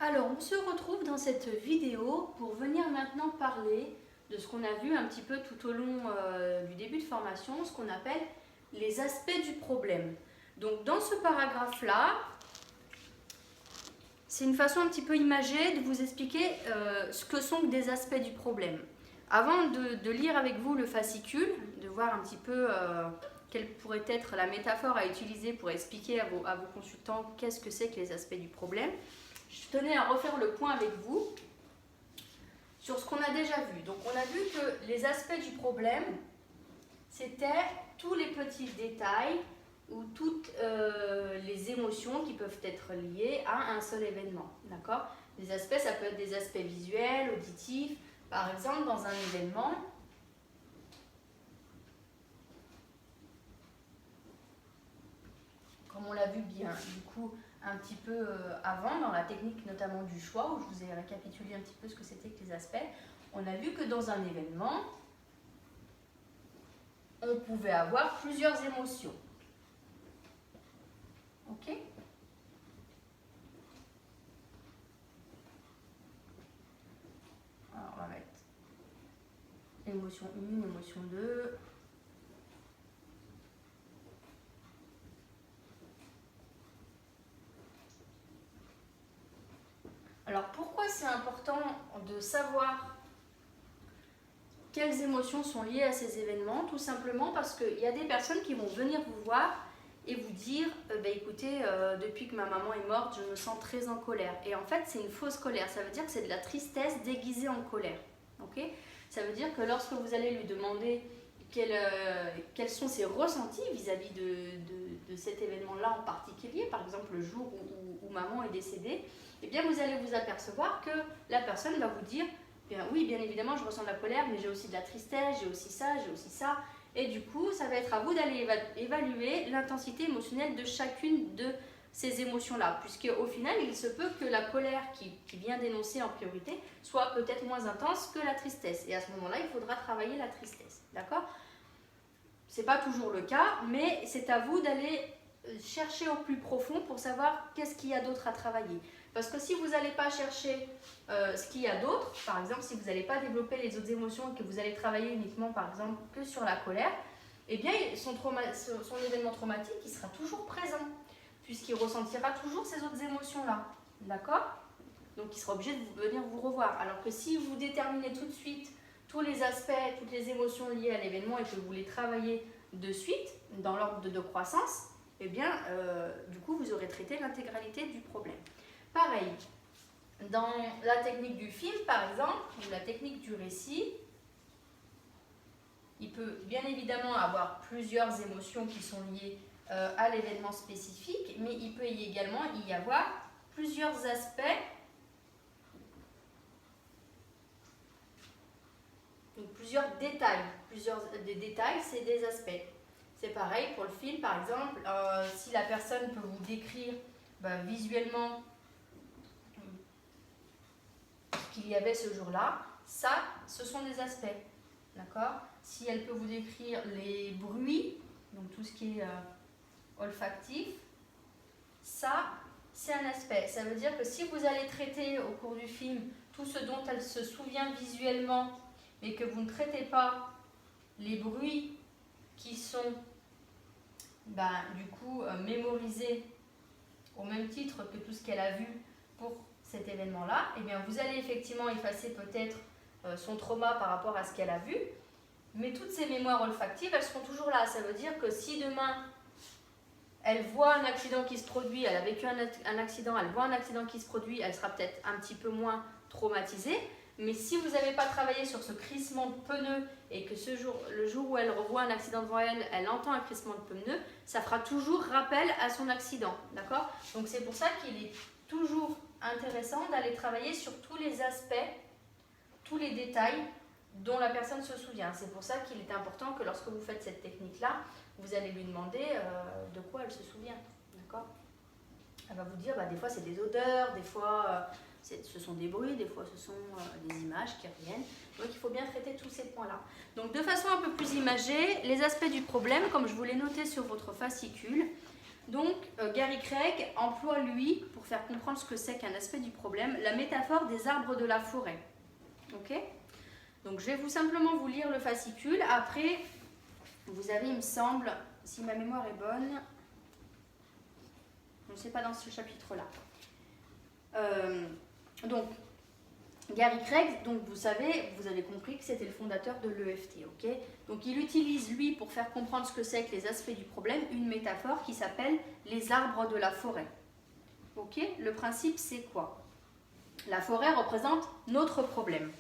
Alors, on se retrouve dans cette vidéo pour venir maintenant parler de ce qu'on a vu un petit peu tout au long du début de formation, ce qu'on appelle les aspects du problème. Donc, dans ce paragraphe-là, c'est une façon un petit peu imagée de vous expliquer ce que sont des aspects du problème. Avant de lire avec vous le fascicule, de voir un petit peu quelle pourrait être la métaphore à utiliser pour expliquer à vos consultants qu'est-ce que c'est que les aspects du problème, je tenais à refaire le point avec vous sur ce qu'on a déjà vu. Donc on a vu que les aspects du problème, c'était tous les petits détails ou toutes les émotions qui peuvent être liées à un seul événement. D'accord ? Les aspects, ça peut être des aspects visuels, auditifs. Par exemple, dans un événement, comme on l'a vu bien, du coup, un petit peu avant, dans la technique notamment du choix, où je vous ai récapitulé un petit peu ce que c'était que les aspects, on a vu que dans un événement, on pouvait avoir plusieurs émotions. Ok ? Alors, on va mettre émotion 1, émotion 2. Alors, pourquoi c'est important de savoir quelles émotions sont liées à ces événements? Tout simplement parce qu'il y a des personnes qui vont venir vous voir et vous dire écoutez, depuis que ma maman est morte, je me sens très en colère. Et en fait, c'est une fausse colère. Ça veut dire que c'est de la tristesse déguisée en colère. Okay ? Ça veut dire que lorsque vous allez lui demander quels sont ses ressentis vis-à-vis de cet événement-là en particulier, par exemple le jour où maman est décédée, eh bien vous allez vous apercevoir que la personne va vous dire oui, bien évidemment, je ressens de la colère, mais j'ai aussi de la tristesse, j'ai aussi ça, j'ai aussi ça. Et du coup, ça va être à vous d'aller évaluer l'intensité émotionnelle de chacune de ces émotions-là. Puisqu'au final, il se peut que la colère qui vient d'énoncer en priorité soit peut-être moins intense que la tristesse. Et à ce moment-là, il faudra travailler la tristesse. D'accord ? Ce n'est pas toujours le cas, mais c'est à vous d'aller chercher au plus profond pour savoir qu'est-ce qu'il y a d'autre à travailler. Parce que si vous n'allez pas chercher ce qu'il y a d'autre, par exemple, si vous n'allez pas développer les autres émotions et que vous allez travailler uniquement, par exemple, que sur la colère, eh bien, son événement traumatique, il sera toujours présent, puisqu'il ressentira toujours ces autres émotions-là. D'accord ? Donc, il sera obligé de venir vous revoir. Alors que si vous déterminez tout de suite tous les aspects, toutes les émotions liées à l'événement et que vous les travaillez de suite, dans l'ordre de croissance, eh bien, du coup, vous aurez traité l'intégralité du problème. Pareil, dans la technique du film, par exemple, ou la technique du récit, il peut bien évidemment avoir plusieurs émotions qui sont liées à l'événement spécifique, mais il peut également y avoir plusieurs aspects. Donc plusieurs détails. Des détails, c'est des aspects. C'est pareil pour le film, par exemple, si la personne peut vous décrire visuellement qu'il y avait ce jour-là, ça, ce sont des aspects. D'accord ? Si elle peut vous décrire les bruits, donc tout ce qui est olfactif, ça, c'est un aspect. Ça veut dire que si vous allez traiter au cours du film tout ce dont elle se souvient visuellement, mais que vous ne traitez pas les bruits qui sont du coup mémorisés au même titre que tout ce qu'elle a vu pour cet événement-là, eh bien vous allez effectivement effacer peut-être son trauma par rapport à ce qu'elle a vu, mais toutes ces mémoires olfactives, elles seront toujours là. Ça veut dire que si demain, elle voit un accident qui se produit, elle a vécu un accident, elle voit un accident qui se produit, elle sera peut-être un petit peu moins traumatisée, mais si vous n'avez pas travaillé sur ce crissement de pneus et que le jour où elle revoit un accident devant elle, elle entend un crissement de pneus, ça fera toujours rappel à son accident. D'accord ? Donc c'est pour ça qu'il est toujours intéressant d'aller travailler sur tous les aspects, tous les détails dont la personne se souvient. C'est pour ça qu'il est important que lorsque vous faites cette technique-là, vous allez lui demander de quoi elle se souvient. D'accord ? Elle va vous dire, des fois c'est des odeurs, des fois ce sont des bruits, des fois ce sont des images qui reviennent. Donc il faut bien traiter tous ces points-là. Donc de façon un peu plus imagée, les aspects du problème, comme je vous l'ai noté sur votre fascicule, Donc, Gary Craig emploie, lui, pour faire comprendre ce que c'est qu'un aspect du problème, la métaphore des arbres de la forêt. Ok? Donc, je vais simplement vous lire le fascicule. Après, vous avez, il me semble, si ma mémoire est bonne, je ne sais pas dans ce chapitre-là. Donc, Gary Craig, donc vous savez, vous avez compris que c'était le fondateur de l'EFT, ok? Donc il utilise, lui, pour faire comprendre ce que c'est que les aspects du problème, une métaphore qui s'appelle les arbres de la forêt. Ok? Le principe, c'est quoi? La forêt représente notre problème.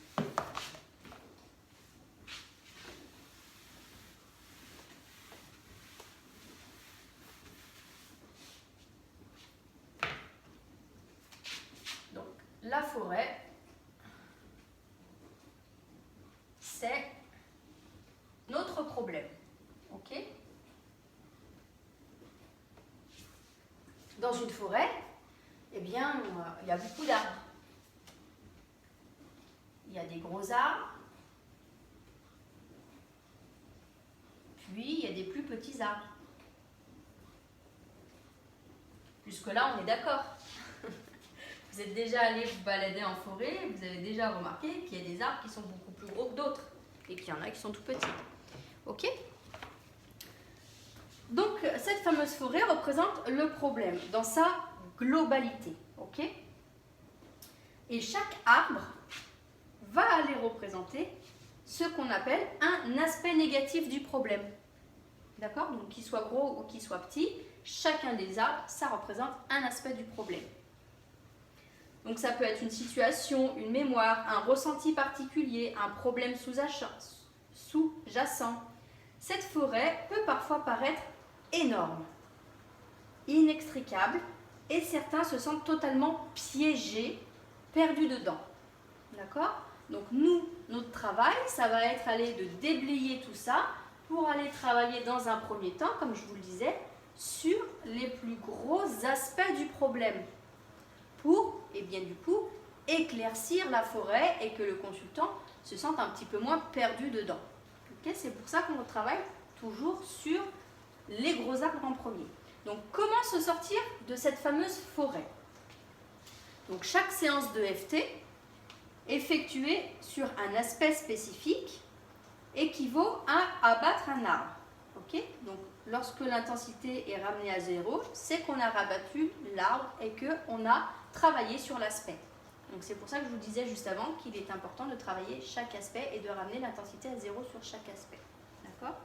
Donc, la forêt, c'est notre problème. Ok? Dans une forêt, eh bien, il y a beaucoup d'arbres. Il y a des gros arbres, puis il y a des plus petits arbres. Jusque-là, on est d'accord. Vous êtes déjà allé vous balader en forêt, vous avez déjà remarqué qu'il y a des arbres qui sont beaucoup plus gros que d'autres et qu'il y en a qui sont tout petits. Ok? Donc, cette fameuse forêt représente le problème dans sa globalité. Ok? Et chaque arbre va aller représenter ce qu'on appelle un aspect négatif du problème. D'accord? Donc, qu'il soit gros ou qu'il soit petit, chacun des arbres, ça représente un aspect du problème. Donc ça peut être une situation, une mémoire, un ressenti particulier, un problème sous-jacent. Cette forêt peut parfois paraître énorme, inextricable, et certains se sentent totalement piégés, perdus dedans. D'accord? Donc nous, notre travail, ça va être aller de déblayer tout ça pour aller travailler dans un premier temps, comme je vous le disais, sur les plus gros aspects du problème. Pour, et bien du coup, éclaircir la forêt et que le consultant se sente un petit peu moins perdu dedans. Okay? C'est pour ça qu'on travaille toujours sur les gros arbres en premier. Donc, comment se sortir de cette fameuse forêt? Donc, chaque séance de FT effectuée sur un aspect spécifique équivaut à abattre un arbre. Okay? Donc, lorsque l'intensité est ramenée à 0, c'est qu'on a rabattu l'arbre et qu'on a travaillé sur l'aspect. Donc c'est pour ça que je vous disais juste avant qu'il est important de travailler chaque aspect et de ramener l'intensité à 0 sur chaque aspect. D'accord?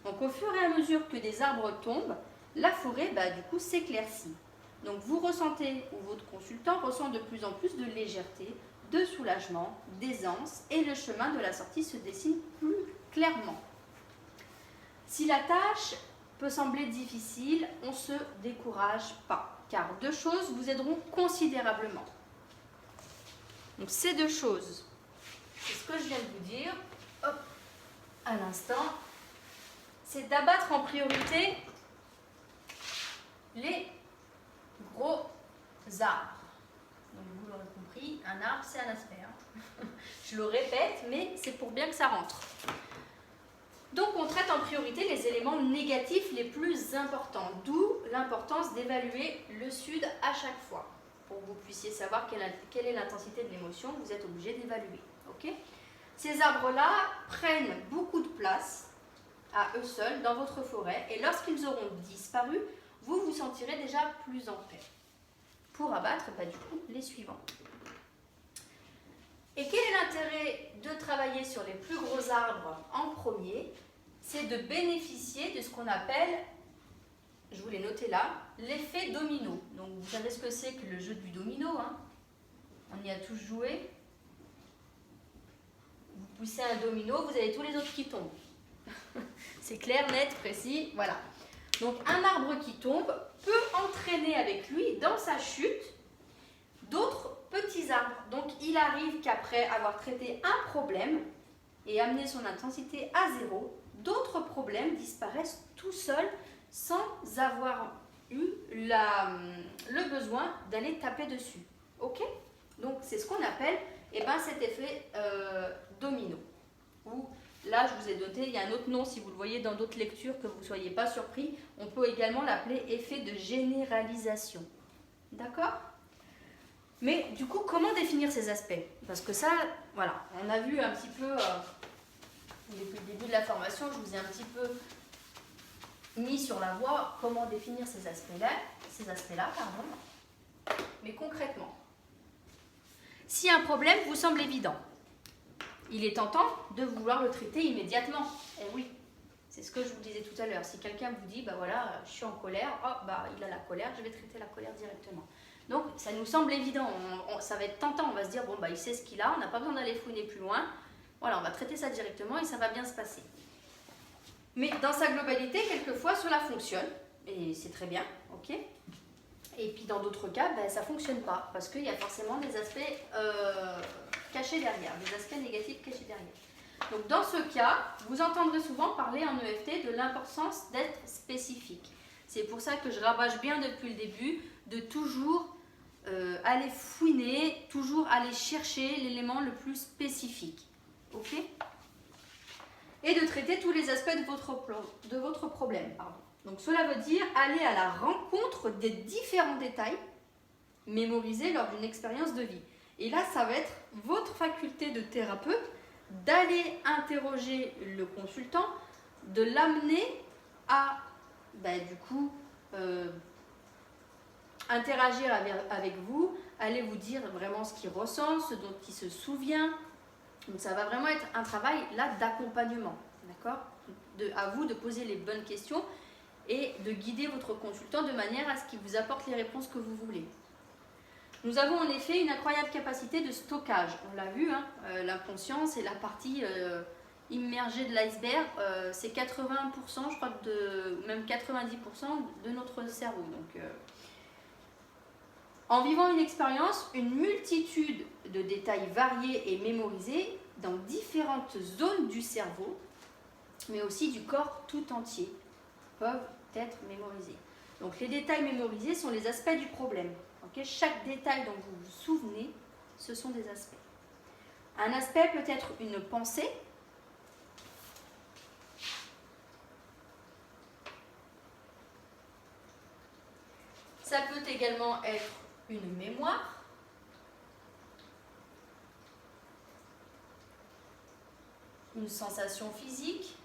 Donc au fur et à mesure que des arbres tombent, la forêt du coup s'éclaircit. Donc vous ressentez, ou votre consultant ressent de plus en plus de légèreté, de soulagement, d'aisance, et le chemin de la sortie se dessine plus clairement. Si la tâche peut sembler difficile, on ne se décourage pas, car deux choses vous aideront considérablement. Donc ces deux choses, c'est ce que je viens de vous dire, hop, à l'instant, c'est d'abattre en priorité les gros arbres. Donc vous l'aurez compris, un arbre c'est un aspect. Je le répète, mais c'est pour bien que ça rentre. Donc on traite en priorité les éléments négatifs les plus importants, d'où l'importance d'évaluer le sud à chaque fois. Pour que vous puissiez savoir quelle est l'intensité de l'émotion, vous êtes obligé d'évaluer. Okay? Ces arbres-là prennent beaucoup de place à eux seuls dans votre forêt et lorsqu'ils auront disparu, vous vous sentirez déjà plus en paix. Pour abattre du coup les suivants. Et quel est l'intérêt de travailler sur les plus gros arbres en premier? C'est de bénéficier de ce qu'on appelle, je vous l'ai noté là, l'effet domino. Donc vous savez ce que c'est que le jeu du domino, hein? On y a tous joué. Vous poussez un domino, vous avez tous les autres qui tombent. C'est clair, net, précis, voilà. Donc un arbre qui tombe peut entraîner avec lui dans sa chute d'autres petits arbres. Donc il arrive qu'après avoir traité un problème et amené son intensité à 0, d'autres problèmes disparaissent tout seuls sans avoir eu le besoin d'aller taper dessus. Ok? Donc c'est ce qu'on appelle cet effet domino ou Là, je vous ai noté, il y a un autre nom, si vous le voyez dans d'autres lectures, que vous ne soyez pas surpris. On peut également l'appeler effet de généralisation. D'accord? Mais du coup, comment définir ces aspects? Parce que ça, voilà, on a vu un petit peu, depuis le début de la formation, je vous ai un petit peu mis sur la voie comment définir ces aspects-là, pardon. Mais concrètement, si un problème vous semble évident, il est tentant de vouloir le traiter immédiatement. Eh oui, c'est ce que je vous disais tout à l'heure. Si quelqu'un vous dit, bah voilà, je suis en colère, oh, bah il a la colère, je vais traiter la colère directement. Donc ça nous semble évident, ça va être tentant, on va se dire, bon bah il sait ce qu'il a, on n'a pas besoin d'aller fouiner plus loin. Voilà, on va traiter ça directement et ça va bien se passer. Mais dans sa globalité, quelquefois cela fonctionne, et c'est très bien, ok? Et puis dans d'autres cas, ben, ça ne fonctionne pas, parce qu'il y a forcément des aspects cachés derrière, des aspects négatifs cachés derrière. Donc dans ce cas, vous entendrez souvent parler en EFT de l'importance d'être spécifique. C'est pour ça que je rabâche bien depuis le début de toujours aller fouiner, toujours aller chercher l'élément le plus spécifique. Ok? Et de traiter tous les aspects de votre problème. Pardon. Donc cela veut dire aller à la rencontre des différents détails mémorisés lors d'une expérience de vie. Et là, ça va être votre faculté de thérapeute d'aller interroger le consultant, de l'amener à, du coup, interagir avec vous, aller vous dire vraiment ce qu'il ressent, ce dont il se souvient. Donc ça va vraiment être un travail là d'accompagnement, d'accord? À vous de poser les bonnes questions et de guider votre consultant de manière à ce qu'il vous apporte les réponses que vous voulez. Nous avons en effet une incroyable capacité de stockage. On l'a vu, hein, l'inconscient, c'est la partie immergée de l'iceberg. C'est 80%, je crois, même 90% de notre cerveau. Donc, en vivant une expérience, une multitude de détails variés et mémorisés dans différentes zones du cerveau, mais aussi du corps tout entier, peuvent être mémorisés. Donc les détails mémorisés sont les aspects du problème. Okay? Chaque détail dont vous vous souvenez, ce sont des aspects. Un aspect peut être une pensée, ça peut également être une mémoire, une sensation physique.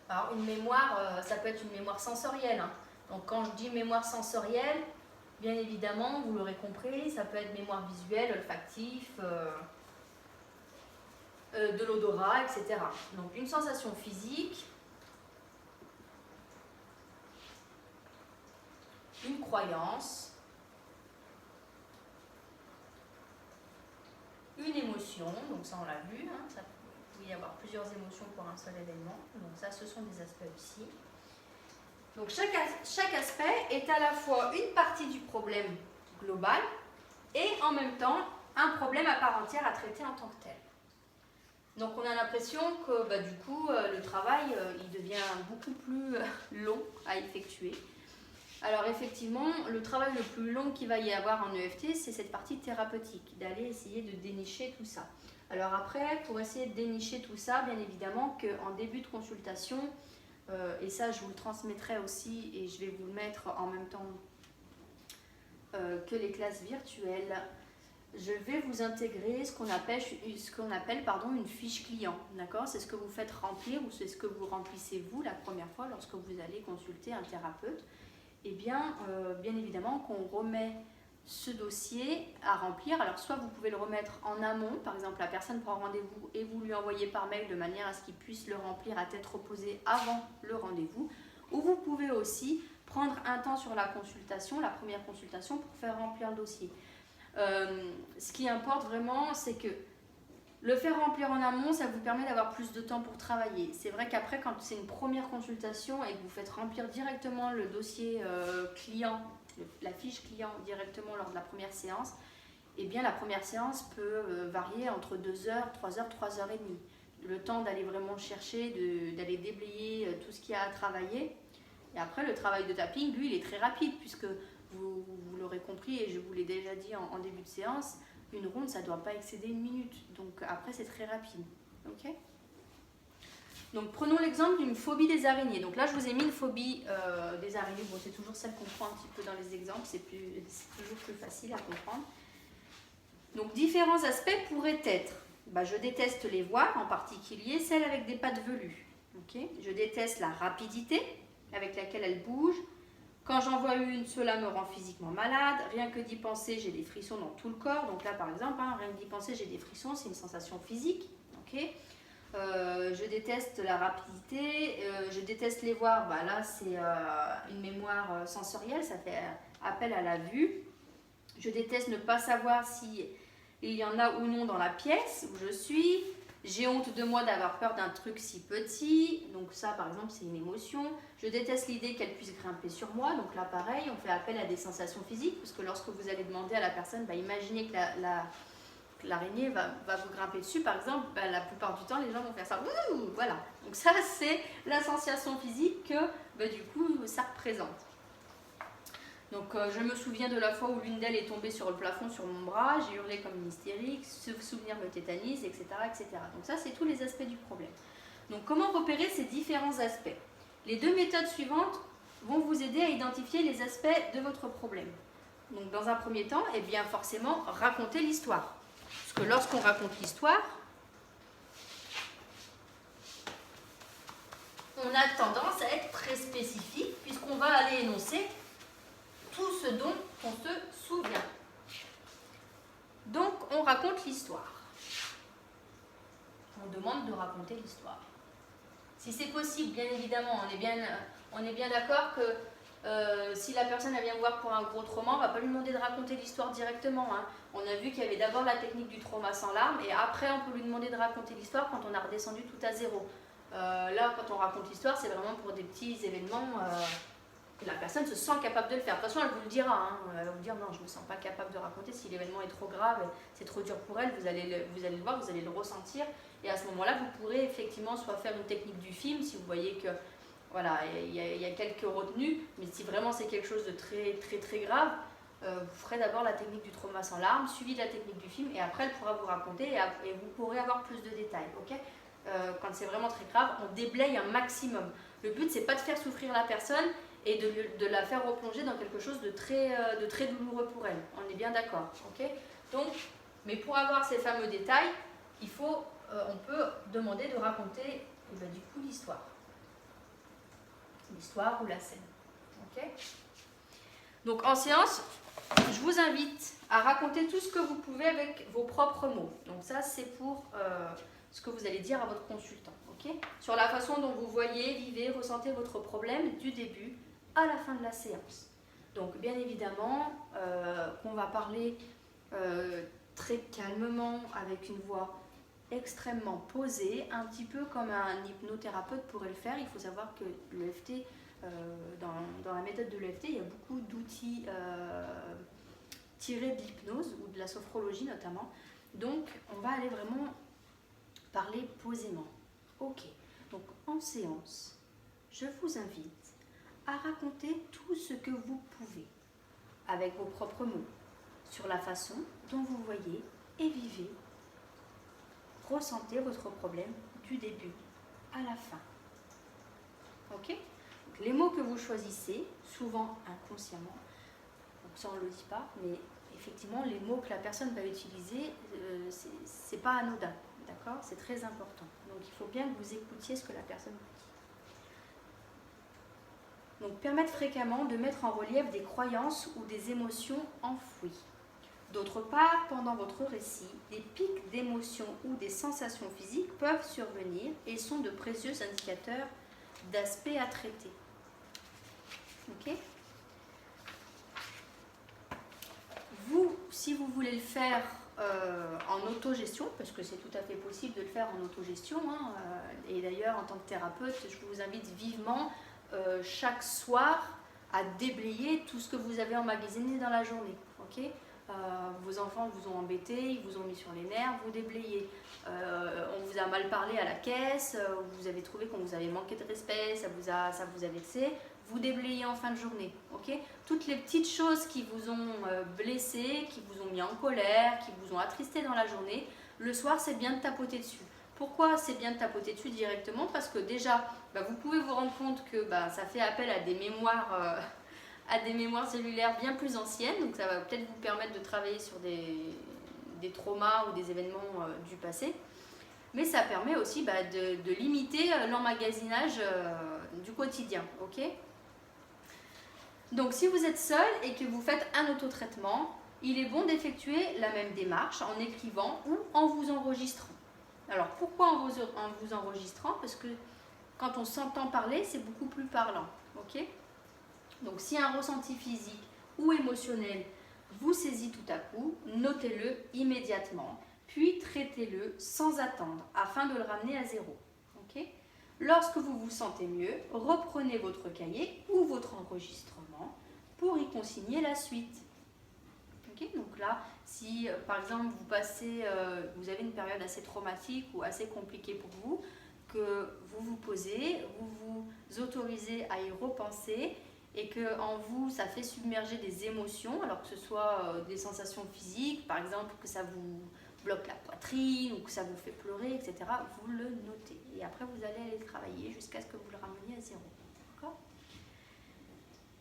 Alors une mémoire, ça peut être une mémoire sensorielle. Hein. Donc quand je dis mémoire sensorielle, bien évidemment, vous l'aurez compris, ça peut être mémoire visuelle, olfactif, de l'odorat, etc. Donc une sensation physique, une croyance, une émotion, donc ça on l'a vu, hein, ça peut y avoir plusieurs émotions pour un seul événement, donc ça ce sont des aspects aussi. Donc chaque aspect est à la fois une partie du problème global et en même temps un problème à part entière à traiter en tant que tel. Donc on a l'impression que du coup le travail il devient beaucoup plus long à effectuer. Alors effectivement, le travail le plus long qu'il va y avoir en EFT, c'est cette partie thérapeutique, d'aller essayer de dénicher tout ça. Alors après, pour essayer de dénicher tout ça, bien évidemment qu'en début de consultation, et ça je vous le transmettrai aussi et je vais vous le mettre en même temps que les classes virtuelles, je vais vous intégrer ce qu'on appelle une fiche client, d'accord? C'est ce que vous faites remplir ou c'est ce que vous remplissez vous la première fois lorsque vous allez consulter un thérapeute. Eh bien, bien évidemment qu'on remet ce dossier à remplir. Alors soit vous pouvez le remettre en amont, par exemple la personne prend rendez-vous et vous lui envoyez par mail de manière à ce qu'il puisse le remplir à tête reposée avant le rendez-vous, ou vous pouvez aussi prendre un temps sur la consultation, la première consultation, pour faire remplir le dossier. Ce qui importe vraiment, c'est que le faire remplir en amont, ça vous permet d'avoir plus de temps pour travailler. C'est vrai qu'après, quand c'est une première consultation et que vous faites remplir directement le dossier client, la fiche client directement lors de la première séance, eh bien la première séance peut varier entre 2 heures, 3 heures, 3 heures et demie. Le temps d'aller vraiment chercher, d'aller déblayer tout ce qu'il y a à travailler. Et après, le travail de tapping, lui, il est très rapide puisque vous l'aurez compris et je vous l'ai déjà dit en début de séance, Une ronde, ça ne doit pas excéder 1 minute. Donc après, c'est très rapide. Ok. Donc prenons l'exemple d'une phobie des araignées. Donc là, je vous ai mis une phobie des araignées. Bon, c'est toujours celle qu'on prend un petit peu dans les exemples. C'est toujours plus facile à comprendre. Donc différents aspects pourraient être, je déteste les voir, en particulier celles avec des pattes velues. Okay. Je déteste la rapidité avec laquelle elles bougent. Quand j'en vois une, cela me rend physiquement malade. Rien que d'y penser, j'ai des frissons dans tout le corps. Donc là, par exemple, rien que d'y penser, j'ai des frissons, c'est une sensation physique. Okay. Je déteste la rapidité, je déteste les voir, là c'est une mémoire sensorielle, ça fait appel à la vue. Je déteste ne pas savoir si il y en a ou non dans la pièce où je suis. J'ai honte de moi d'avoir peur d'un truc si petit, donc ça par exemple c'est une émotion. Je déteste l'idée qu'elle puisse grimper sur moi, donc là pareil, on fait appel à des sensations physiques, parce que lorsque vous allez demander à la personne, imaginez que l'araignée va vous grimper dessus, par exemple, la plupart du temps, les gens vont faire ça. Ouh, voilà. Donc ça, c'est la sensation physique que, du coup, ça représente. Donc je me souviens de la fois où l'une d'elles est tombée sur le plafond sur mon bras, j'ai hurlé comme une hystérique, ce souvenir me tétanise, etc., etc. Donc ça, c'est tous les aspects du problème. Donc comment repérer ces différents aspects? Les 2 méthodes suivantes vont vous aider à identifier les aspects de votre problème. Donc dans un premier temps, forcément, raconter l'histoire. Parce que lorsqu'on raconte l'histoire, on a tendance à être très spécifique, puisqu'on va aller énoncer tout ce dont on se souvient. Donc, on raconte l'histoire. On demande de raconter l'histoire. Si c'est possible, bien évidemment, on est bien d'accord que si la personne vient vous voir pour un gros trauma, on ne va pas lui demander de raconter l'histoire directement. On a vu qu'il y avait d'abord la technique du trauma sans larmes, et après on peut lui demander de raconter l'histoire quand on a redescendu tout à zéro. Là, quand on raconte l'histoire, c'est vraiment pour des petits événements que la personne se sent capable de le faire. De toute façon, elle vous le dira. Elle va vous dire non, je ne me sens pas capable de raconter. Si l'événement est trop grave, c'est trop dur pour elle, vous allez le voir, vous allez le ressentir. Et à ce moment-là, vous pourrez effectivement soit faire une technique du film, si vous voyez que voilà, il y a quelques retenues, mais si vraiment c'est quelque chose de très très très grave, vous ferez d'abord la technique du trauma sans larmes, suivi de la technique du film, et après elle pourra vous raconter et vous pourrez avoir plus de détails. Okay, quand c'est vraiment très grave, on déblaye un maximum. Le but, c'est pas de faire souffrir la personne et de la faire replonger dans quelque chose de très douloureux pour elle. On est bien d'accord. Okay, donc, mais pour avoir ces fameux détails, on peut demander de raconter du coup l'histoire. L'histoire ou la scène. Okay, donc en séance, je vous invite à raconter tout ce que vous pouvez avec vos propres mots. Donc ça, c'est pour ce que vous allez dire à votre consultant. Okay, sur la façon dont vous voyez, vivez, ressentez votre problème du début à la fin de la séance. Donc bien évidemment qu'on va parler très calmement, avec une voix extrêmement posée, un petit peu comme un hypnothérapeute pourrait le faire. Il faut savoir que l'EFT, dans la méthode de l'EFT, il y a beaucoup d'outils tirés de l'hypnose ou de la sophrologie notamment. Donc on va aller vraiment parler posément. Ok, donc en séance, je vous invite à raconter tout ce que vous pouvez, avec vos propres mots, sur la façon dont vous voyez et vivez, ressentez votre problème du début à la fin. Ok ? Donc, les mots que vous choisissez, souvent inconsciemment, donc ça on ne le dit pas, mais effectivement les mots que la personne va utiliser, c'est pas anodin, d'accord ? C'est très important. Donc il faut bien que vous écoutiez ce que la personne vous dit. Donc, permettre fréquemment de mettre en relief des croyances ou des émotions enfouies. D'autre part, pendant votre récit, des pics d'émotions ou des sensations physiques peuvent survenir et sont de précieux indicateurs d'aspects à traiter. Ok ? Vous, si vous voulez le faire en autogestion, parce que c'est tout à fait possible de le faire en autogestion, et d'ailleurs en tant que thérapeute, je vous invite vivement chaque soir à déblayer tout ce que vous avez emmagasiné dans la journée. Okay, vos enfants vous ont embêté, ils vous ont mis sur les nerfs, vous déblayez. On vous a mal parlé à la caisse, vous avez trouvé qu'on vous avait manqué de respect, ça vous a vexé, vous déblayez en fin de journée. Ok, toutes les petites choses qui vous ont blessé, qui vous ont mis en colère, qui vous ont attristé dans la journée, le soir c'est bien de tapoter dessus. Pourquoi c'est bien de tapoter dessus directement? Parce que déjà, vous pouvez vous rendre compte que ça fait appel à des mémoires cellulaires bien plus anciennes, donc ça va peut-être vous permettre de travailler sur des traumas ou des événements du passé. Mais ça permet aussi de limiter l'emmagasinage du quotidien. Ok, donc si vous êtes seul et que vous faites un autotraitement, il est bon d'effectuer la même démarche en écrivant ou en vous enregistrant. Alors pourquoi en vous enregistrant? Parce que quand on s'entend parler, c'est beaucoup plus parlant. Ok, donc si un ressenti physique ou émotionnel vous saisit tout à coup, notez-le immédiatement, puis traitez-le sans attendre afin de le ramener à zéro. Ok, lorsque vous vous sentez mieux, reprenez votre cahier ou votre enregistrement pour y consigner la suite. Okay, donc là, si par exemple vous avez une période assez traumatique ou assez compliquée pour vous, que vous vous posez, vous vous autorisez à y repenser et que en vous ça fait submerger des émotions, alors que ce soit des sensations physiques, par exemple que ça vous bloque la poitrine ou que ça vous fait pleurer, etc., vous le notez. Et après, vous allez aller travailler jusqu'à ce que vous le rameniez à zéro. D'accord ?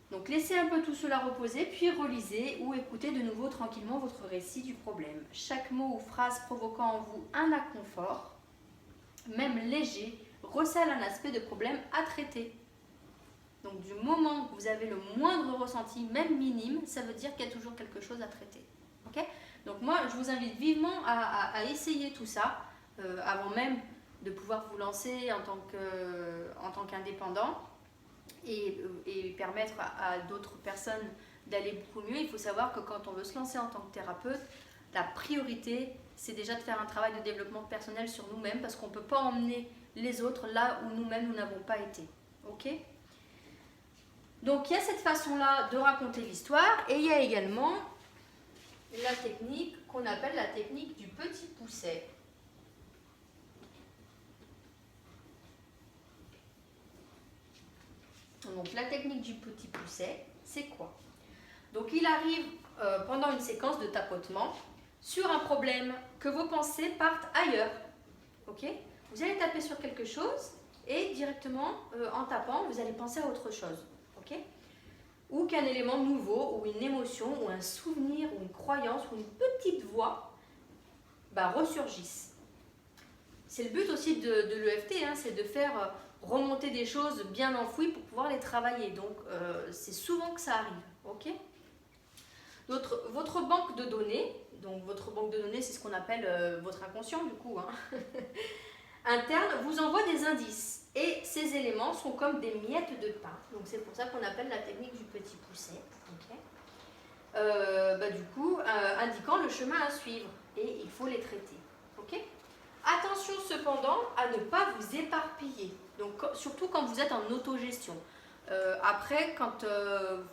Donc, laissez un peu tout cela reposer, puis relisez ou écoutez de nouveau tranquillement votre récit du problème. Chaque mot ou phrase provoquant en vous un inconfort, même léger, recèle un aspect de problème à traiter. Donc, du moment que vous avez le moindre ressenti, même minime, ça veut dire qu'il y a toujours quelque chose à traiter. Ok ? Donc moi, je vous invite vivement à essayer tout ça avant même de pouvoir vous lancer en tant qu'indépendant et permettre à d'autres personnes d'aller beaucoup mieux. Il faut savoir que quand on veut se lancer en tant que thérapeute, la priorité, c'est déjà de faire un travail de développement personnel sur nous-mêmes parce qu'on ne peut pas emmener les autres là où nous-mêmes nous n'avons pas été. Ok ? Donc il y a cette façon-là de raconter l'histoire et il y a également la technique qu'on appelle la technique du petit pousset. Donc la technique du petit pousset, c'est quoi? Donc il arrive pendant une séquence de tapotement sur un problème que vos pensées partent ailleurs. Ok? Vous allez taper sur quelque chose et directement en tapant, vous allez penser à autre chose. Ok? Ou qu'un élément nouveau, ou une émotion, ou un souvenir, ou une croyance, ou une petite voix ressurgisse. C'est le but aussi de l'EFT, c'est de faire remonter des choses bien enfouies pour pouvoir les travailler. Donc c'est souvent que ça arrive. Ok ? Votre banque de données, donc votre banque de données, c'est ce qu'on appelle votre inconscient du coup, interne, vous envoie des indices. Et ces éléments sont comme des miettes de pain. Donc c'est pour ça qu'on appelle la technique du petit pousset. Okay. Indiquant le chemin à suivre. Et il faut les traiter. Okay. Attention cependant à ne pas vous éparpiller. Donc, surtout quand vous êtes en autogestion. Après, quand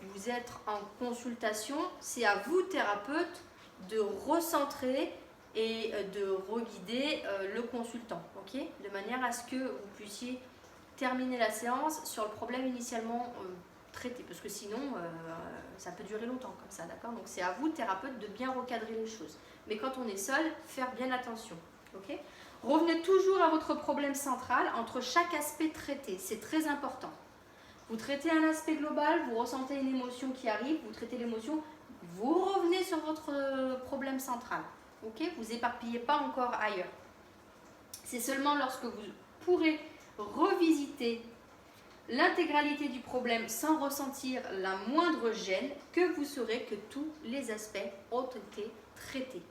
vous êtes en consultation, c'est à vous, thérapeute, de recentrer et de reguider le consultant. Okay, de manière à ce que vous puissiez terminer la séance sur le problème initialement traité, parce que sinon ça peut durer longtemps comme ça, d'accord? Donc c'est à vous, thérapeute, de bien recadrer les choses. Mais quand on est seul, faire bien attention. Okay, revenez toujours à votre problème central entre chaque aspect traité, c'est très important. Vous traitez un aspect global, vous ressentez une émotion qui arrive, vous traitez l'émotion, vous revenez sur votre problème central. Okay, vous éparpillez pas encore ailleurs. C'est seulement lorsque vous pourrez revisiter l'intégralité du problème sans ressentir la moindre gêne que vous saurez que tous les aspects ont été traités.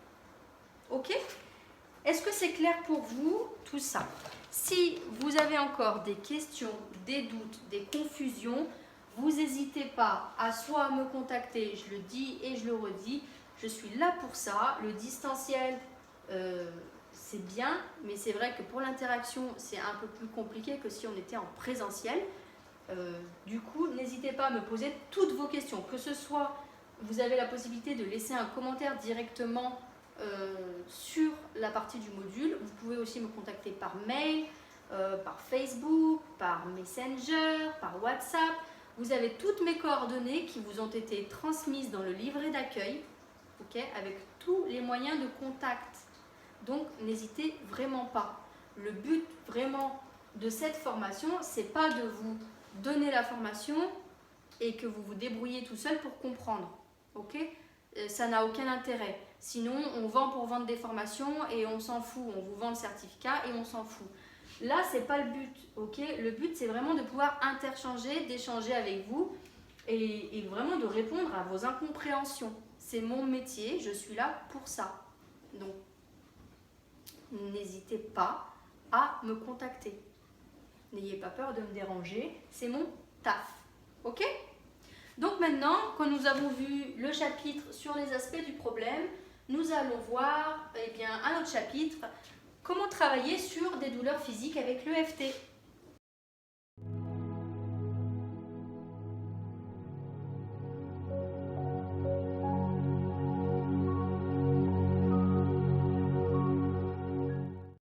Ok ? Est-ce que c'est clair pour vous tout ça? Si vous avez encore des questions, des doutes, des confusions, vous n'hésitez pas à soit me contacter, je le dis et je le redis, je suis là pour ça. Le distanciel, c'est bien, mais c'est vrai que pour l'interaction, c'est un peu plus compliqué que si on était en présentiel. Du coup, n'hésitez pas à me poser toutes vos questions, que ce soit, vous avez la possibilité de laisser un commentaire directement sur la partie du module. Vous pouvez aussi me contacter par mail, par Facebook, par Messenger, par WhatsApp. Vous avez toutes mes coordonnées qui vous ont été transmises dans le livret d'accueil, ok, avec tous les moyens de contact. Donc, n'hésitez vraiment pas. Le but vraiment de cette formation, c'est pas de vous donner la formation et que vous vous débrouillez tout seul pour comprendre. Ok ? Ça n'a aucun intérêt. Sinon, on vend pour vendre des formations et on s'en fout. On vous vend le certificat et on s'en fout. Là, c'est pas le but. Ok ? Le but, c'est vraiment de pouvoir interchanger, d'échanger avec vous et vraiment de répondre à vos incompréhensions. C'est mon métier, je suis là pour ça. Donc, n'hésitez pas à me contacter. N'ayez pas peur de me déranger, c'est mon taf. Ok ? Donc maintenant, quand nous avons vu le chapitre sur les aspects du problème, nous allons voir un autre chapitre, comment travailler sur des douleurs physiques avec l'EFT.